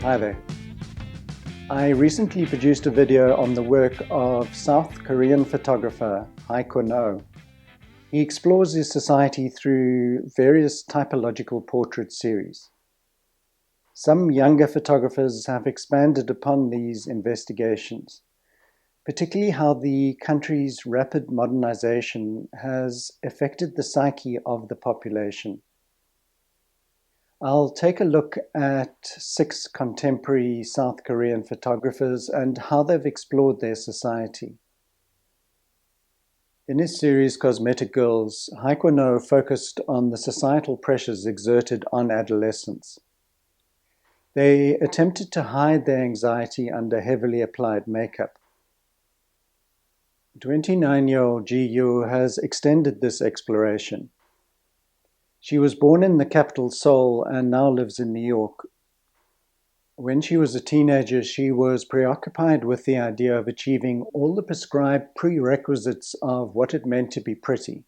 Hi there. I recently produced a video on the work of South Korean photographer Koo. He explores his society through various typological portrait series. Some younger photographers have expanded upon these investigations, particularly how the country's rapid modernization has affected the psyche of the population. I'll take a look at 6 contemporary South Korean photographers and how they've explored their society. In his series Cosmetic Girls, Koo focused on the societal pressures exerted on adolescents. They attempted to hide their anxiety under heavily applied makeup. 29-year-old Ji-yoo has extended this exploration. She was born in the capital Seoul and now lives in New York. When she was a teenager, she was preoccupied with the idea of achieving all the prescribed prerequisites of what it meant to be pretty.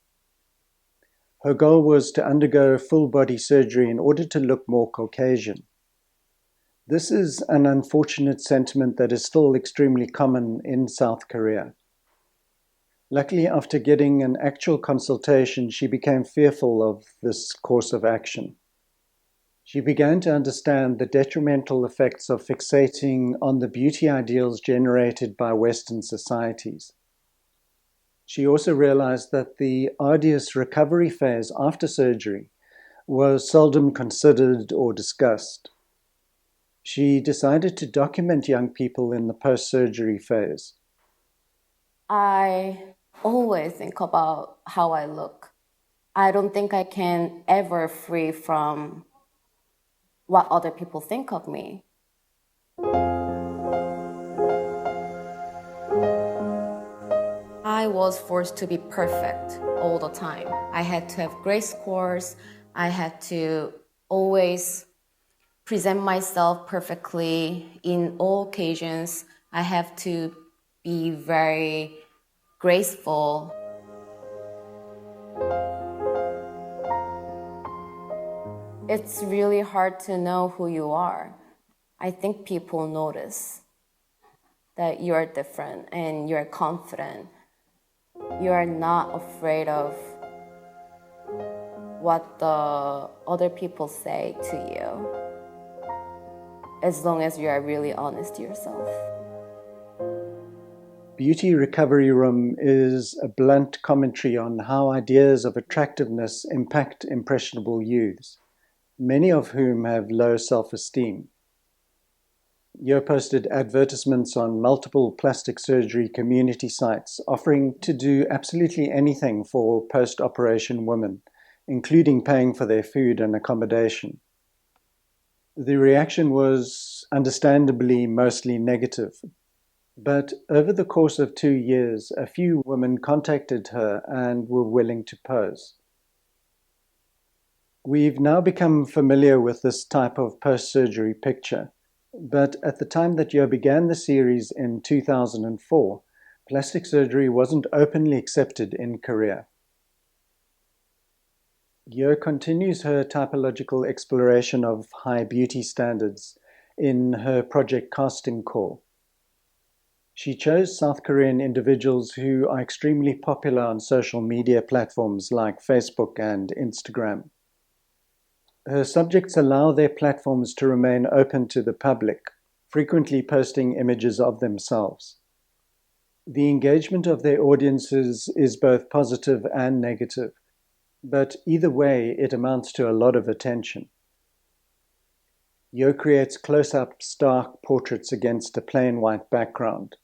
Her goal was to undergo full-body surgery in order to look more Caucasian. This is an unfortunate sentiment that is still extremely common in South Korea. Luckily, after getting an actual consultation, she became fearful of this course of action. She began to understand the detrimental effects of fixating on the beauty ideals generated by Western societies. She also realized that the arduous recovery phase after surgery was seldom considered or discussed. She decided to document young people in the post-surgery phase. I always think about how I look. I don't think I can ever free from what other people think of me. I was forced to be perfect all the time. I had to have great scores. I had to always present myself perfectly in all occasions. I have to be very graceful. It's really hard to know who you are. I think people notice that you're different and you're confident. You're not afraid of what the other people say to you, as long as you are really honest to yourself. Beauty Recovery Room is a blunt commentary on how ideas of attractiveness impact impressionable youths, many of whom have low self-esteem. Yeo posted advertisements on multiple plastic surgery community sites offering to do absolutely anything for post-operation women, including paying for their food and accommodation. The reaction was understandably mostly negative, but over the course of 2 years, a few women contacted her and were willing to pose. We've now become familiar with this type of post-surgery picture, but at the time that Yeo began the series in 2004, plastic surgery wasn't openly accepted in Korea. Yeo continues her typological exploration of high beauty standards in her project Casting Call. She chose South Korean individuals who are extremely popular on social media platforms like Facebook and Instagram. Her subjects allow their platforms to remain open to the public, frequently posting images of themselves. The engagement of their audiences is both positive and negative, but either way, it amounts to a lot of attention. Yeo creates close-up, stark portraits against a plain white background.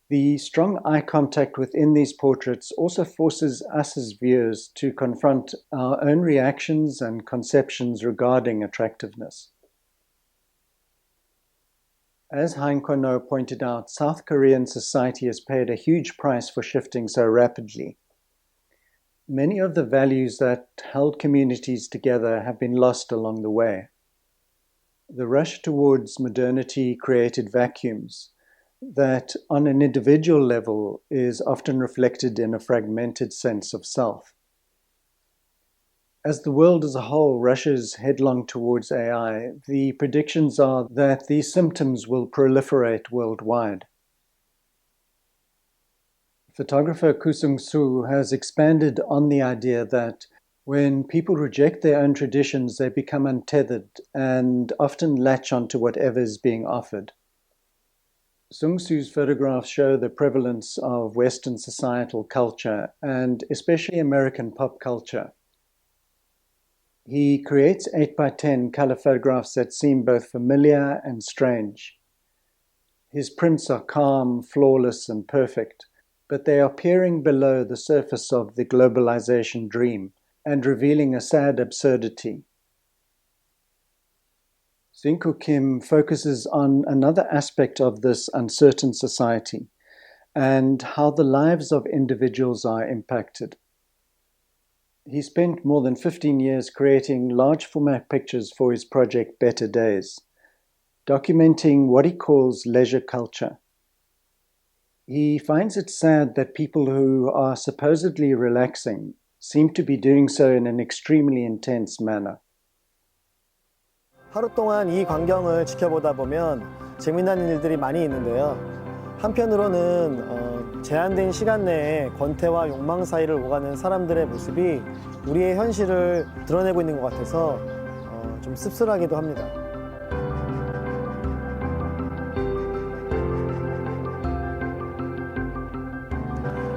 The strong eye contact within these portraits also forces us as viewers to confront our own reactions and conceptions regarding attractiveness. As Koo pointed out, South Korean society has paid a huge price for shifting so rapidly. Many of the values that held communities together have been lost along the way. The rush towards modernity created vacuums that on an individual level is often reflected in a fragmented sense of self. As the world as a whole rushes headlong towards AI, the predictions are that these symptoms will proliferate worldwide. Photographer Koo Sung Soo has expanded on the idea that when people reject their own traditions, they become untethered and often latch onto whatever is being offered. Sung Soo's photographs show the prevalence of Western societal culture, and especially American pop culture. He creates 8x10 color photographs that seem both familiar and strange. His prints are calm, flawless, and perfect, but they are peering below the surface of the globalization dream and revealing a sad absurdity. Seunggu Kim focuses on another aspect of this uncertain society and how the lives of individuals are impacted. He spent more than 15 years creating large format pictures for his project Better Days, documenting what he calls leisure culture. He finds it sad that people who are supposedly relaxing seem to be doing so in an extremely intense manner. 하루 동안 이 광경을 지켜보다 보면 재미난 일들이 많이 있는데요. 한편으로는 제한된 시간 내에 권태와 욕망 사이를 오가는 사람들의 모습이 우리의 현실을 드러내고 있는 것 같아서 좀 씁쓸하기도 합니다.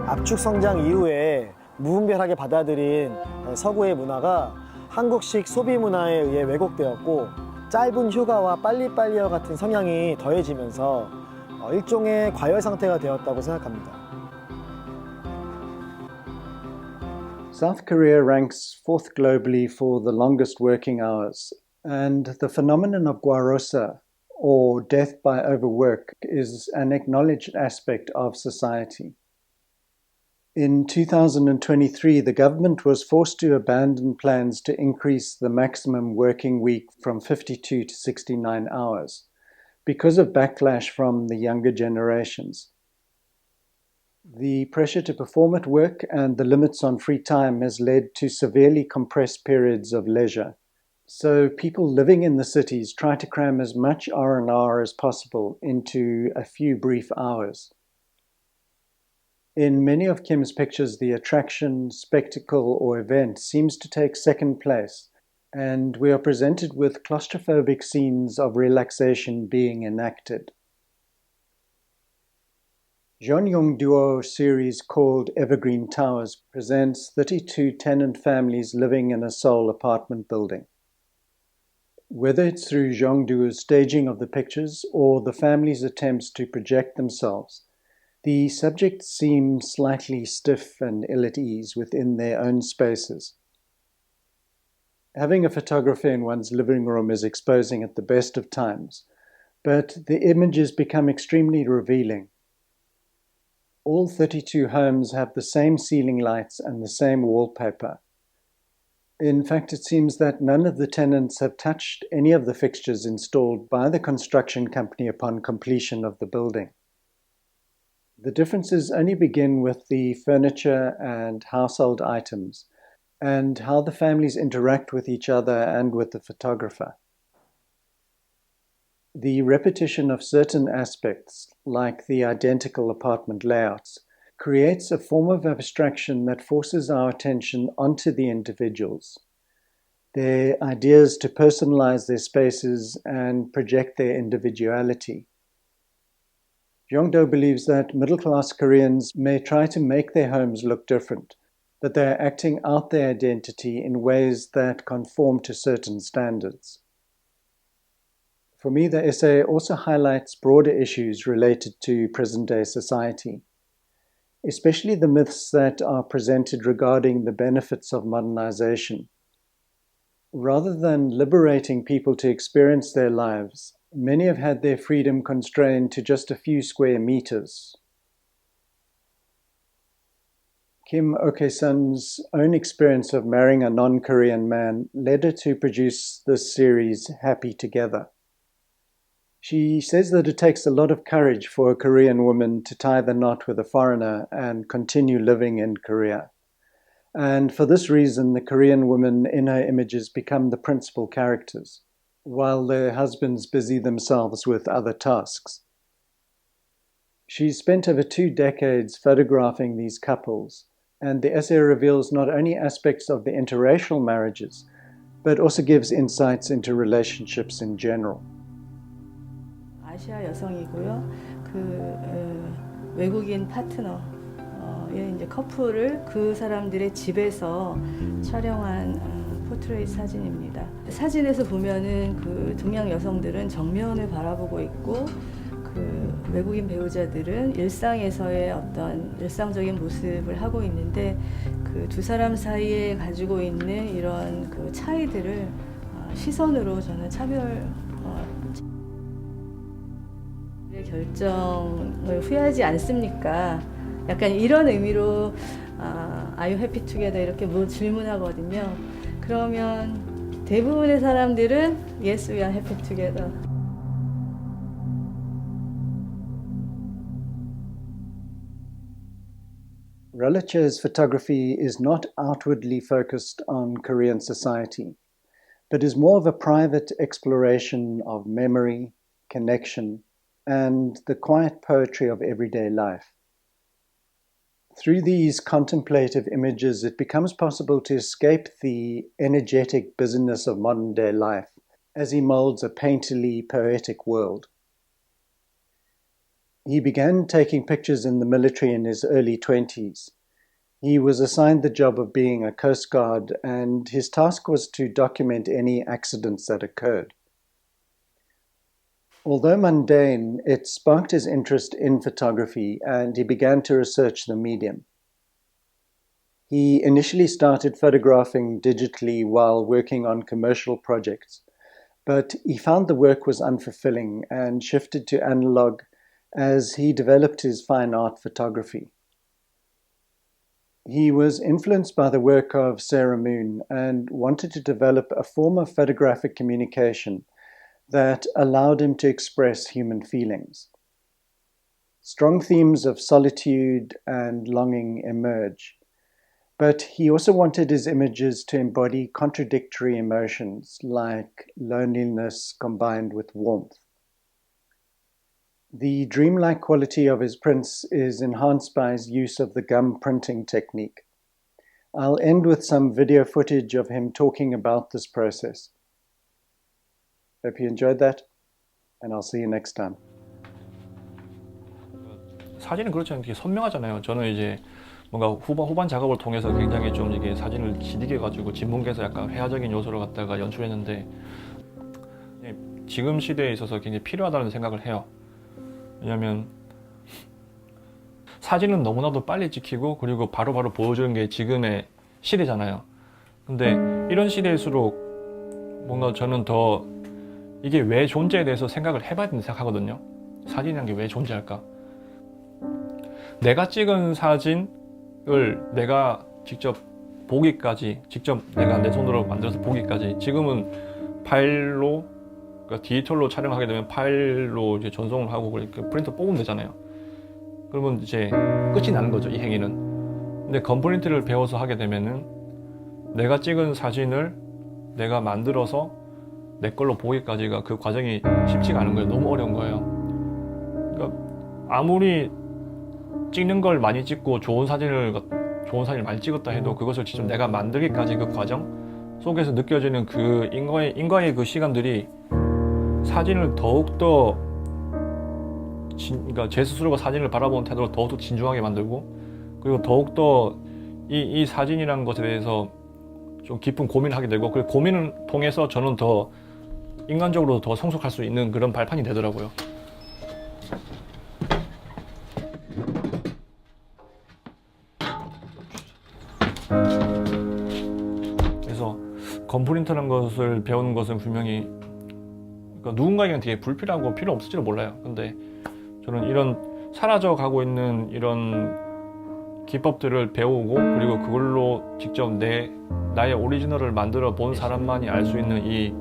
압축 성장 이후에 무분별하게 받아들인 서구의 문화가 한국식 소비 문화에 의해 왜곡되었고 짧은 휴가와 빨리빨리와 같은 성향이 더해지면서 일종의 과열 상태가 되었다고 생각합니다. South Korea ranks fourth globally for the longest working hours, and the phenomenon of gwarosa, or death by overwork, is an acknowledged aspect of society. In 2023, the government was forced to abandon plans to increase the maximum working week from 52 to 69 hours because of backlash from the younger generations. The pressure to perform at work and the limits on free time has led to severely compressed periods of leisure. So people living in the cities try to cram as much R&R as possible into a few brief hours. In many of Kim's pictures, the attraction, spectacle, or event seems to take second place, and we are presented with claustrophobic scenes of relaxation being enacted. Jung Yeon-doo's series called Evergreen Towers presents 32 tenant families living in a Seoul apartment building. Whether it's through Yeon-doo's staging of the pictures or the family's attempts to project themselves, the subjects seem slightly stiff and ill at ease within their own spaces. Having a photographer in one's living room is exposing at the best of times, but the images become extremely revealing. All 32 homes have the same ceiling lights and the same wallpaper. In fact, it seems that none of the tenants have touched any of the fixtures installed by the construction company upon completion of the building. The differences only begin with the furniture and household items, and how the families interact with each other and with the photographer. The repetition of certain aspects, like the identical apartment layouts, creates a form of abstraction that forces our attention onto the individuals, their ideas to personalize their spaces and project their individuality. Yeon-doo believes that middle-class Koreans may try to make their homes look different, but they are acting out their identity in ways that conform to certain standards. For me, the essay also highlights broader issues related to present-day society, especially the myths that are presented regarding the benefits of modernization. Rather than liberating people to experience their lives, many have had their freedom constrained to just a few square meters. Kim Ok-sun's own experience of marrying a non-Korean man led her to produce this series, Happy Together. She says that it takes a lot of courage for a Korean woman to tie the knot with a foreigner and continue living in Korea. And for this reason, the Korean women in her images become the principal characters, while their husbands busy themselves with other tasks. She's spent over 2 decades photographing these couples, and the essay reveals not only aspects of the interracial marriages, but also gives insights into relationships in general. 아시아 여성이고요. 외국인 파트너 이제 커플을 그 사람들의 집에서 촬영한 포트레이 사진입니다. 사진에서 보면은 그 동양 여성들은 정면을 바라보고 있고 그 외국인 배우자들은 일상에서의 어떤 일상적인 모습을 하고 있는데 그 두 사람 사이에 가지고 있는 이런 그 차이들을 시선으로 저는 결정을 후회하지 않습니까? 약간 이런 의미로 Are you happy together? 이렇게 질문하거든요. 그러면 대부분의 사람들은 Yes, we are happy together. Rala Choi's photography is not outwardly focused on Korean society, but is more of a private exploration of memory, connection, and the quiet poetry of everyday life. Through these contemplative images, it becomes possible to escape the energetic busyness of modern-day life as he molds a painterly, poetic world. He began taking pictures in the military in his early 20s. He was assigned the job of being a Coast Guard, and his task was to document any accidents that occurred. Although mundane, it sparked his interest in photography, and he began to research the medium. He initially started photographing digitally while working on commercial projects, but he found the work was unfulfilling and shifted to analog as he developed his fine art photography. He was influenced by the work of Sarah Moon and wanted to develop a form of photographic communication that allowed him to express human feelings. Strong themes of solitude and longing emerge, but he also wanted his images to embody contradictory emotions like loneliness combined with warmth. The dreamlike quality of his prints is enhanced by his use of the gum printing technique. I'll end with some video footage of him talking about this process. Hope you enjoyed that, and I'll see you next time. 사진은 그렇지 않게 선명하잖아요. 저는 이제 뭔가 후반 작업을 통해서 굉장히 좀 이게 사진을 기리게 가지고 진문계에서 약간 회화적인 요소를 갖다가 연출했는데 지금 시대에 있어서 굉장히 필요하다는 생각을 해요. 왜냐면 사진은 너무나도 빨리 찍히고 그리고 바로바로 보여주는 게 지금의 시대잖아요. 근데 이런 시대일수록 뭔가 저는 더 이게 왜 존재에 대해서 생각을 해봐야 된다고 생각하거든요. 사진이라는 게 왜 존재할까? 내가 찍은 사진을 내가 직접 보기까지, 직접 내가 내 손으로 만들어서 보기까지, 지금은 파일로, 그러니까 디지털로 촬영하게 되면 파일로 이제 전송을 하고 그러니까 프린터 뽑으면 되잖아요. 그러면 이제 끝이 나는 거죠, 이 행위는. 근데 건프린트를 배워서 하게 되면은 내가 찍은 사진을 내가 만들어서 내 걸로 보기까지가 그 과정이 쉽지가 않은 거예요. 너무 어려운 거예요. 그러니까 아무리 찍는 걸 많이 찍고 좋은 사진을 많이 찍었다 해도 그것을 직접 내가 만들기까지 그 과정 속에서 느껴지는 그 인과의 그 시간들이 사진을 더욱더 그러니까 제 스스로가 사진을 바라보는 태도를 더욱더 진중하게 만들고 그리고 더욱더 이 사진이라는 것에 대해서 좀 깊은 고민을 하게 되고 그 고민을 통해서 저는 더 인간적으로 더 성숙할 수 있는 그런 발판이 되더라고요. 그래서 건프린터라는 것을 배우는 것은 분명히 그러니까 누군가에게는 되게 불필요하고 필요 없을지도 몰라요. 근데 저는 이런 사라져 가고 있는 이런 기법들을 배우고 그리고 그걸로 직접 나의 오리지널을 만들어 본 사람만이 알 수 있는 이